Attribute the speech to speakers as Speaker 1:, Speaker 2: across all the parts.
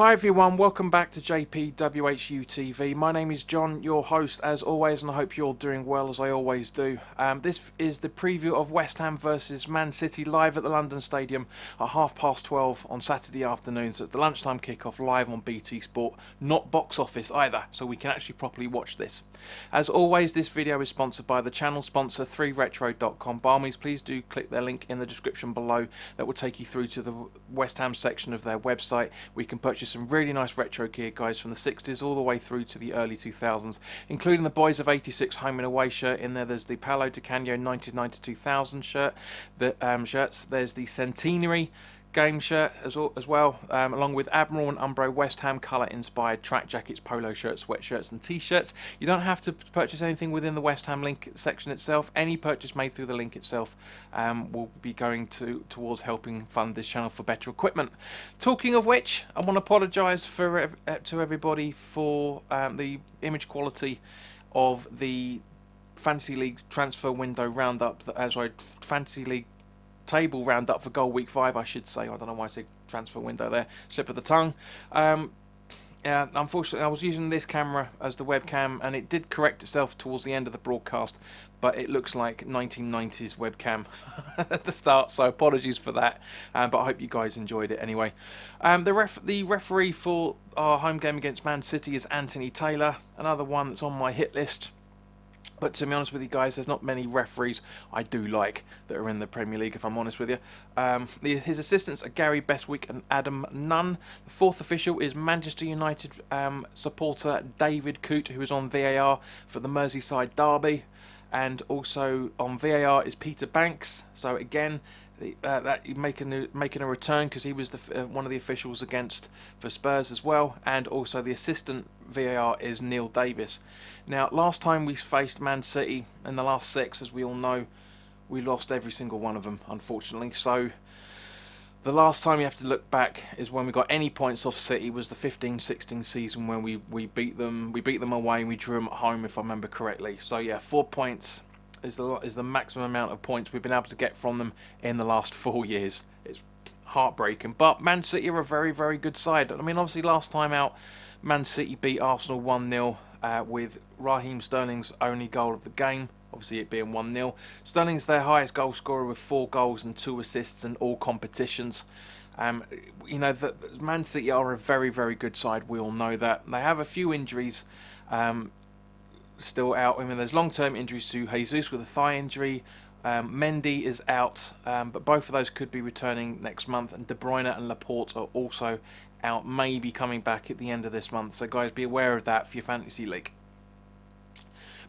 Speaker 1: Hi everyone, welcome back to WHU TV. My name is John, your host as always, and I hope you're doing well as I always do. This is the preview of West Ham versus Man City live at the London Stadium at 12:30 on Saturday afternoon. So it's the lunchtime kickoff live on BT Sport, not box office either, so we can actually properly watch this. As always, this video is sponsored by the channel sponsor 3retro.com. By all means, please do click their link in the description below. That will take you through to the West Ham section of their website. We can purchase some really nice retro gear, guys, from the 60s all the way through to the early 2000s, including the Boys of 86 home and away shirt. In there, there's the Paolo Di Canio 1990-2000 shirt, shirts. There's the Centenary game shirt as well, along with Admiral and Umbro West Ham colour inspired track jackets, polo shirts, sweatshirts and t-shirts. You don't have to purchase anything within the West Ham link section itself. Any purchase made through the link itself will be going towards helping fund this channel for better equipment. Talking of which, I want to apologise to everybody for the image quality of the Fantasy League transfer window roundup, Fantasy League table roundup for goal week 5, I should say. I don't know why I said transfer window there, slip of the tongue. Yeah, unfortunately I was using this camera as the webcam and it did correct itself towards the end of the broadcast, but it looks like 1990s webcam at the start, so apologies for that, but I hope you guys enjoyed it anyway. The referee for our home game against Man City is Anthony Taylor, another one that's on my hit list. But to be honest with you guys, there's not many referees I do like that are in the Premier League, if I'm honest with you. His assistants are Gary Bestwick and Adam Nunn. The fourth official is Manchester United supporter David Coote, who is on VAR for the Merseyside derby. And also on VAR is Peter Banks. So again, making a return because he was one of the officials for Spurs as well. And also the assistant VAR is Neil Davis. Now, last time we faced Man City in the last 6, as we all know, we lost every single one of them, unfortunately. So the last time you have to look back is when we got any points off City was the 15-16 season when we beat them. We beat them away and we drew them at home, if I remember correctly. So yeah, 4 points is the maximum amount of points we've been able to get from them in the last 4 years. It's heartbreaking. But Man City are a very, very good side. I mean, obviously last time out, Man City beat Arsenal 1-0 with Raheem Sterling's only goal of the game, obviously it being 1-0. Sterling's their highest goal scorer with 4 goals and 2 assists in all competitions. You know, that Man City are a very, very good side. We all know that. They have a few injuries still out. I mean, there's long-term injuries to Jesus with a thigh injury. Mendy is out, but both of those could be returning next month. And De Bruyne and Laporte are also out, maybe coming back at the end of this month. So guys, be aware of that for your fantasy league.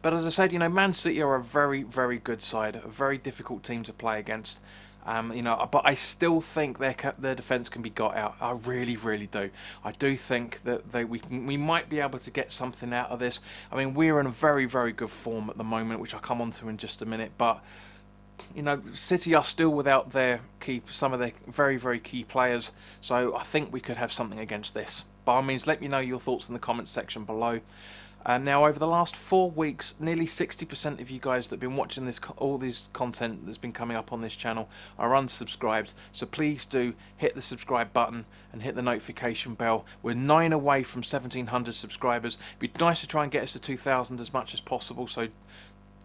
Speaker 1: But as I said, you know, Man City are a very, very good side, a very difficult team to play against. You know, but I still think their defence can be got out. I really, really do. I do think that we might be able to get something out of this. I mean, we're in a very, very good form at the moment, which I'll come on to in just a minute. But you know, City are still without some of their very, very key players. So I think we could have something against this. By all means, let me know your thoughts in the comments section below. Now, over the last 4 weeks, nearly 60% of you guys that have been watching all this content that's been coming up on this channel are unsubscribed. So please do hit the subscribe button and hit the notification bell. We're 9 away from 1,700 subscribers. It'd be nice to try and get us to 2,000 as much as possible. So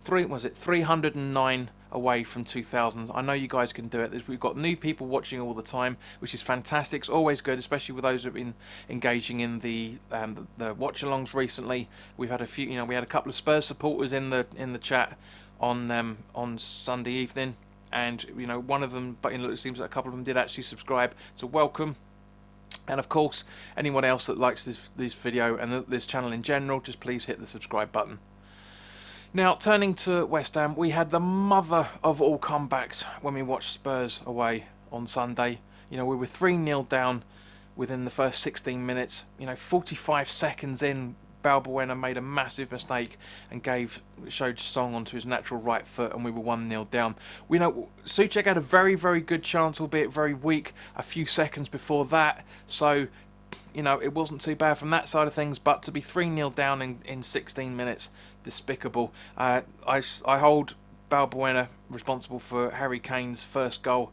Speaker 1: 309 away from 2,000. I know you guys can do it. We've got new people watching all the time, which is fantastic. It's always good, especially with those who have been engaging in the watch-alongs recently. We've had a few. You know, we had a couple of Spurs supporters in the chat on Sunday evening, and you know, one of them, but it seems like a couple of them did actually subscribe. So welcome. And of course, anyone else that likes this video and this channel in general, just please hit the subscribe button. Now, turning to West Ham, we had the mother of all comebacks when we watched Spurs away on Sunday. You know, we were 3-0 down within the first 16 minutes. You know, 45 seconds in, Balbuena made a massive mistake and showed Song onto his natural right foot, and we were 1-0 down. We know Souček had a very, very good chance, albeit very weak, a few seconds before that. So, you know, it wasn't too bad from that side of things, but to be 3-0 down in 16 minutes, despicable. I hold Balbuena responsible for Harry Kane's first goal,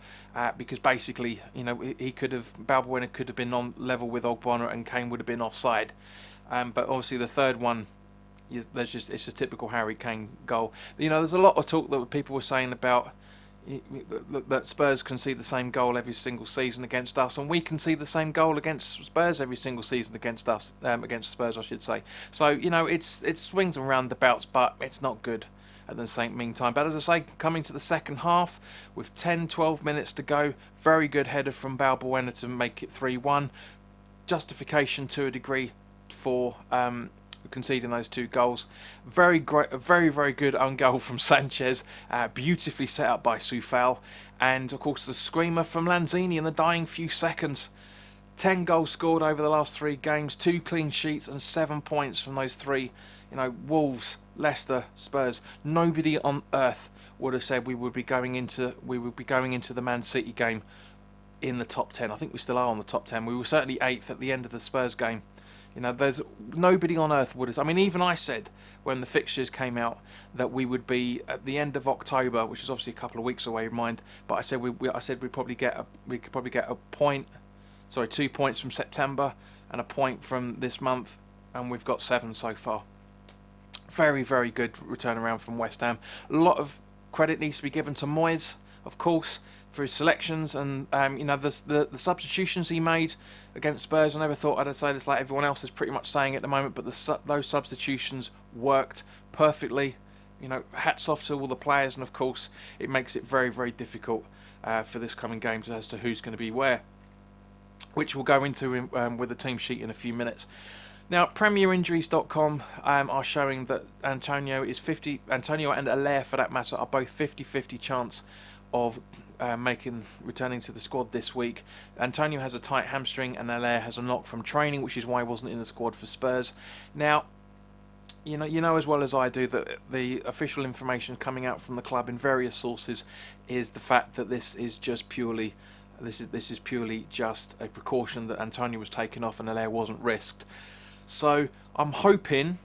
Speaker 1: because basically, Balbuena could have been on level with Ogbonna and Kane would have been offside. But obviously the third one, it's a typical Harry Kane goal. There's a lot of talk that people were saying about that Spurs can see the same goal every single season against us, and we can see the same goal against Spurs every single season against us, against Spurs, I should say. So it swings and roundabouts, but it's not good at the same meantime. But as I say, coming to the second half with 10-12 minutes to go, very good header from Balbuena to make it 3-1. Justification to a degree for conceding those two goals. Very good own goal from Sanchez, beautifully set up by Soufal, and of course the screamer from Lanzini in the dying few seconds. 10 goals scored over the last 3 games, 2 clean sheets and 7 points from those 3. Wolves, Leicester, Spurs. Nobody on earth would have said we would be going into the Man City game in the top 10. I think we still are on the top 10. We were certainly 8th at the end of the Spurs game. There's nobody on earth would have. I mean, even I said when the fixtures came out that we would be at the end of October, which is obviously a couple of weeks away, mind. But I said we could probably get a point, 2 points from September and a point from this month, and we've got 7 so far. Very good return around from West Ham. A lot of credit needs to be given to Moyes, of course, for his selections and the substitutions he made against Spurs. I never thought I'd say this like everyone else is pretty much saying at the moment, but those substitutions worked perfectly. Hats off to all the players, and of course it makes it very difficult for this coming game as to who's going to be where, which we'll go into with the team sheet in a few minutes. Now, PremierInjuries.com are showing that Antonio and Allaire, for that matter, are both 50-50 chance of returning to the squad this week. Antonio has a tight hamstring and Allaire has a knock from training, which is why he wasn't in the squad for Spurs. Now, you know as well as I do that the official information coming out from the club in various sources is the fact that this is purely just a precaution that Antonio was taken off and Allaire wasn't risked. So I'm hoping,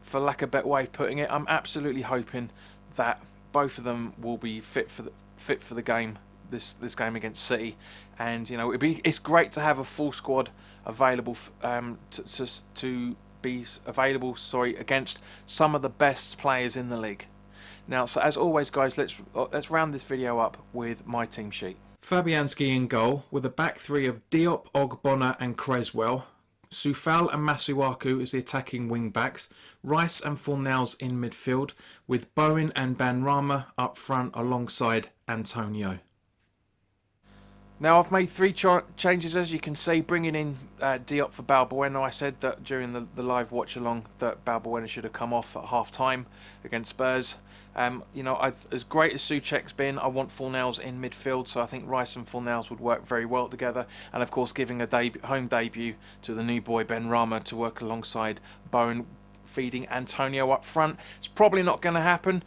Speaker 1: for lack of a better way of putting it, I'm absolutely hoping that both of them will be fit for the game, this game against City, and it's great to have a full squad available to be available against some of the best players in the league. Now, so as always, guys, let's round this video up with my team sheet. Fabianski in goal with a back 3 of Diop, Ogbonna and Creswell. Soufal and Masuaku as the attacking wing backs, Rice and Fornals in midfield, with Bowen and Benrahma up front alongside Antonio. Now I've made 3 changes, as you can see, bringing in Diop for Balbuena. I said that during the live watch along that Balbuena should have come off at half time against Spurs. As great as Souček's been, I want Fornals in midfield, so I think Rice and Fornals would work very well together. And of course, giving a home debut to the new boy Benrahma to work alongside Bowen, feeding Antonio up front. It's probably not going to happen.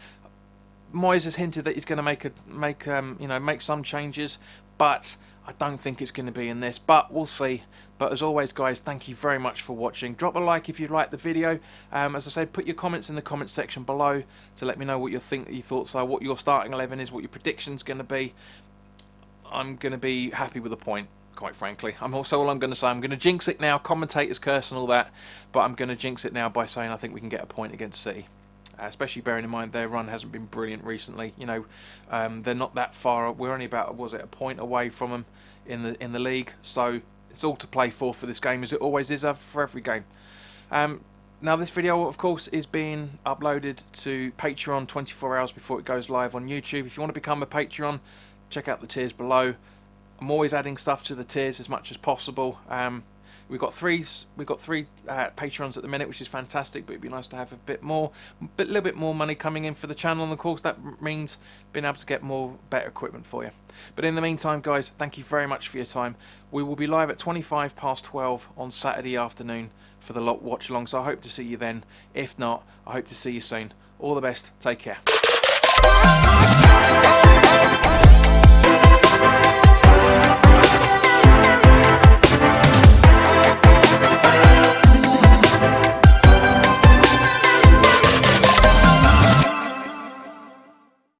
Speaker 1: Moyes has hinted that he's going to make some changes, but I don't think it's going to be in this, but we'll see. But as always, guys, thank you very much for watching. Drop a like if you liked the video. As I said, put your comments in the comments section below to let me know what your thoughts are, what your starting 11 is, what your prediction's going to be. I'm going to be happy with a point, quite frankly. All I'm going to say. I'm going to jinx it now, commentator's curse and all that, but I'm going to jinx it now by saying I think we can get a point against City. Especially bearing in mind their run hasn't been brilliant recently. They're not that far. We're only about a point away from them in the league. So it's all to play for this game, as it always is for every game. Now this video, of course, is being uploaded to Patreon 24 hours before it goes live on YouTube. If you want to become a Patreon, check out the tiers below. I'm always adding stuff to the tiers as much as possible. We've got three Patreons at the minute, which is fantastic, but it'd be nice to have a little bit more money coming in for the channel, and of course that means being able to get better equipment for you. But in the meantime, guys, thank you very much for your time. We will be live at 12 on Saturday afternoon for the watch along, so I hope to see you then. If not, I hope to see you soon. All the best. Take care.